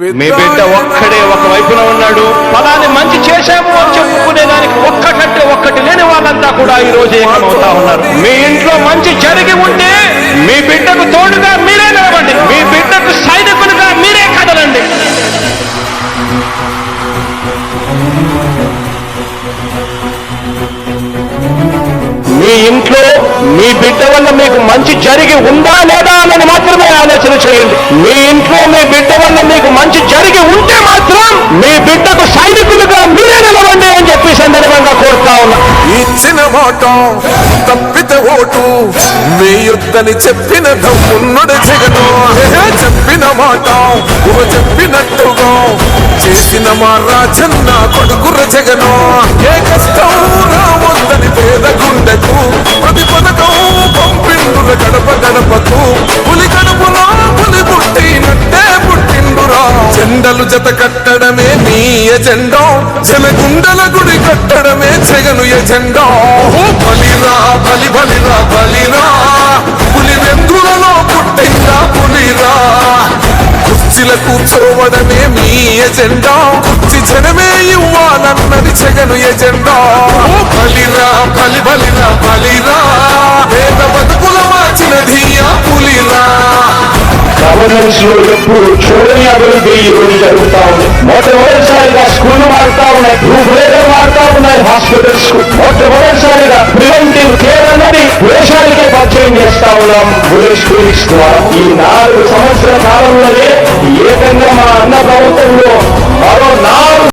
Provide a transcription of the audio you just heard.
మీ బిడ్డ ఒక్కడే ఒక వైపున ఉన్నాడు. ఫలాన్ని మంచి చేశాము అని చెప్పుకునేదానికి ఒక్కటంటే ఒక్కటి లేని వాళ్ళంతా కూడా ఈ రోజు ఏకమవుతా ఉన్నారు. మీ ఇంట్లో మంచి జరిగి ఉంటే మీ బిడ్డకు తోడుగా మీరే నిలవండి. మీ బిడ్డకు సైనికులుగా మీరే కదలండి. మీ ఇంట్లో మీ బిడ్డ వల్ల మీకు మంచి జరిగి ఉందా లేదా అని మాత్రమే ఆలోచన చేయండి. మీ ఇంట్లో మీ బిడ్డ వల్ల మీకు మంచి జరిగి ఉంటే మాత్రం మీ బిడ్డకు సైనికులుగా మీరే నిలవండి అని చెప్పి సందర్భంగా కోరుతా ఉన్నా. ఇచ్చిన మాట తప్పితే ఓటు వేయొద్దని చెప్పిన దమ్మున్నడు జగను. చెప్పిన మాట చెప్పినట్టుగా చేసిన మా రాజన్న కొడుకుర జగను. ఏ కష్టం రావద్దని పేద గుండెకు ప్రతి పథకం పంపిండుర గడప గడపకు. పులి గడపలో పులి పుట్టినట్టే పుట్టిండురా. జెండలు జత కట్టడమే నీ ఎజెండా, జనగుండల గుడి కట్టడమే జగను ఎజెండా. బలిరా బలి బలిరా బలిరా, పులి వెందులలో పుట్టిందా పులిరా. కుర్చీల కూర్చోవడమే మీ ఎజెండా, కుర్చీ జనమే ఇవ్వాలన్నది జగను ఎజెండా. బలిరా బలి బలిరా బలిరా, పేద బతుకుల మార్చినది ఆ పులిరా. గవర్నెన్స్ లో ఎప్పుడు చూడని అభివృద్ధి ఈ రోజు జరుగుతా ఉంది. మొట్టమొదటిసారిగా స్కూల్ మారుతా ఉన్నాయి, రూపురేఖలు మారుతా ఉన్నాయి. హాస్పిటల్స్ కు మొట్టమొదటిసారిగా ప్రివెంటివ్ కేర్ అన్నది దేశానికే పరిచయం చేస్తా ఉన్నాం విలేజ్ క్లినిక్స్ ద్వారా. ఈ 4 సంవత్సరాల కాలంలోనే ఏకంగా మా అన్న ప్రభుత్వంలో